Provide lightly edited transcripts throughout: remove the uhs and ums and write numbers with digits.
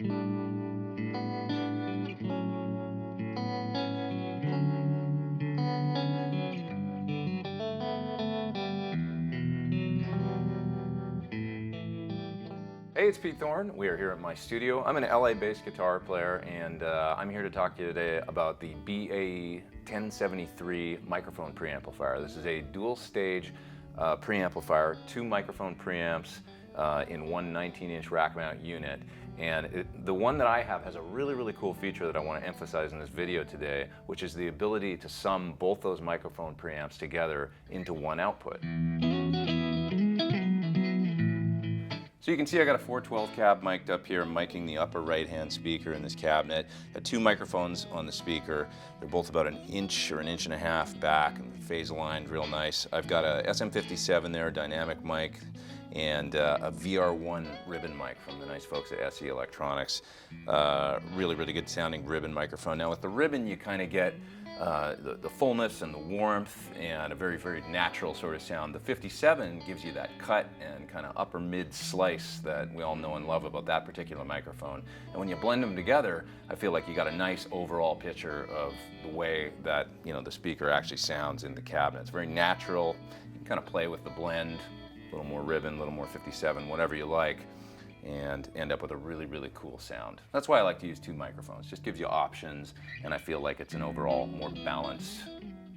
Hey, it's Pete Thorn. We are here at my studio. I'm an LA-based guitar player, and I'm here to talk to you today about the BAE 1073 microphone preamplifier. This is a dual-stage preamplifier, 2 microphone preamps in one 19-inch rack mount unit. And the one that I have has a really cool feature that I want to emphasize in this video today, which is the ability to sum both those microphone preamps together into one output. So you can see I got a 412 cab mic'd up here, miking the upper right-hand speaker in this cabinet. Got 2 microphones on the speaker. They're both about 1 inch or 1.5 inches back and phase aligned real nice. I've got a SM57 there, dynamic mic, and a VR1 ribbon mic from the nice folks at SE Electronics. Really good sounding ribbon microphone. Now with the ribbon you kind of get the fullness and the warmth and a very natural sort of sound. The 57 gives you that cut and kind of upper mid slice that we all know and love about that particular microphone. And when you blend them together, I feel like you got a nice overall picture of the way that, you know, the speaker actually sounds in the cabinet. It's very natural. You can kind of play with the blend, a little more ribbon, a little more 57, whatever you like, and end up with a really cool sound. That's why I like to use 2 microphones. Just gives you options, and I feel like it's an overall more balanced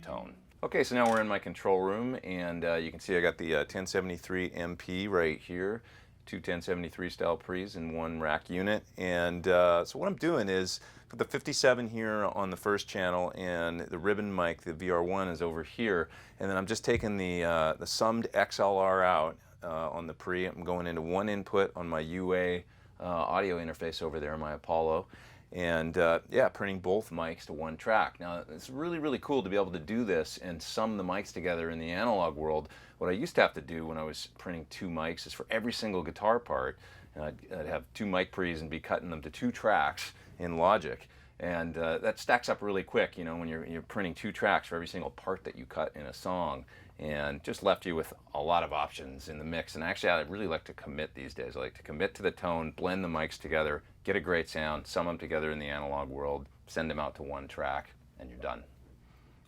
tone. Okay, so now we're in my control room, and you can see I got the 1073 MP right here, 2 1073 style pre's in one rack unit. And so what I'm doing is put the 57 here on the first channel, and the ribbon mic, the VR1, is over here. And then I'm just taking the summed XLR out on the pre. I'm going into one input on my UA audio interface over there, my Apollo, and yeah, printing both mics to one track. Now it's really cool to be able to do this and sum the mics together in the analog world. What I used to have to do when I was printing 2 mics is for every single guitar part, I'd have 2 mic pre's and be cutting them to 2 tracks in Logic. And that stacks up really quick, you know, when you're printing 2 tracks for every single part that you cut in a song, and just left you with a lot of options in the mix. And actually I really like to commit these days. I like to commit to the tone, blend the mics together, get a great sound, sum them together in the analog world, send them out to one track, and you're done.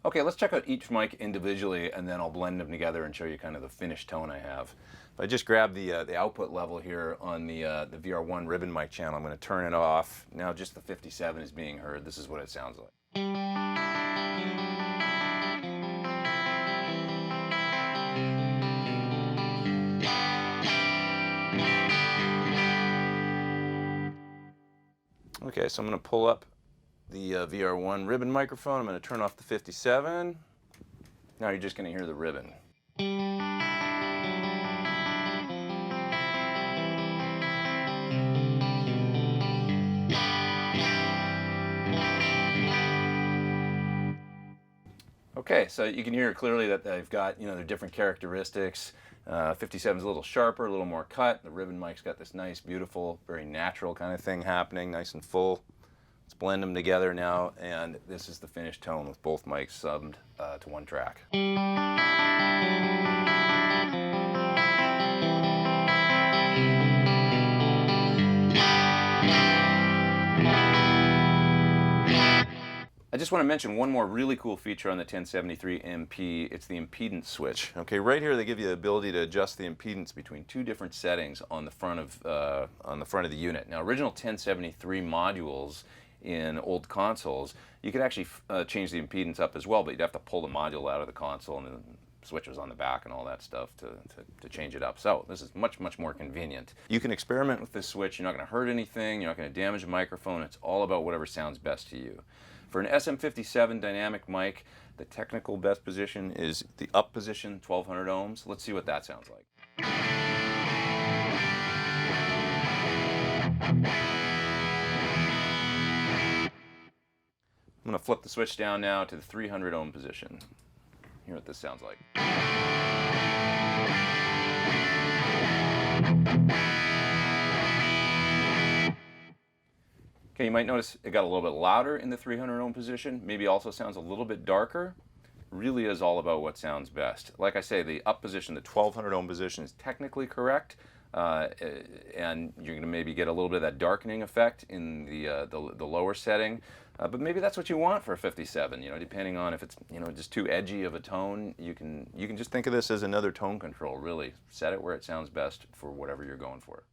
Okay, let's check out each mic individually, and then I'll blend them together and show you kind of the finished tone I have. If I just grab the output level here on the VR1 ribbon mic channel, I'm going to turn it off. Now just the 57 is being heard. This is what it sounds like. Okay, so I'm going to pull up the VR1 ribbon microphone. I'm going to turn off the 57. Now you're just going to hear the ribbon. Okay, so you can hear clearly that they've got, you know, their different characteristics. 57 is a little sharper, a little more cut. The ribbon mic's got this nice, beautiful, very natural kind of thing happening, nice and full. Let's blend them together now, and this is the finished tone with both mics subbed to one track. I just want to mention one more really cool feature on the 1073 MP. It's the impedance switch. Okay, right here they give you the ability to adjust the impedance between 2 different settings on the front of the unit. Now, original 1073 modules in old consoles, you could actually change the impedance up as well, but you'd have to pull the module out of the console, and the switch was on the back and all that stuff to change it up. So this is much more convenient. You can experiment with this switch. You're not going to hurt anything. You're not going to damage a microphone. It's all about whatever sounds best to you. For an SM57 dynamic mic, the technical best position is the up position, 1200 ohms. Let's see what that sounds like. I'm going to flip the switch down now to the 300 ohm position. Hear what this sounds like. Okay, you might notice it got a little bit louder in the 300 ohm position. Maybe also sounds a little bit darker. Really is all about what sounds best. Like I say, the up position, the 1200 ohm position, is technically correct. and you're going to maybe get a little bit of that darkening effect in the lower setting. But maybe that's what you want for a 57. You know, depending on if it's just too edgy of a tone, you can just think of this as another tone control. Really, set it where it sounds best for whatever you're going for.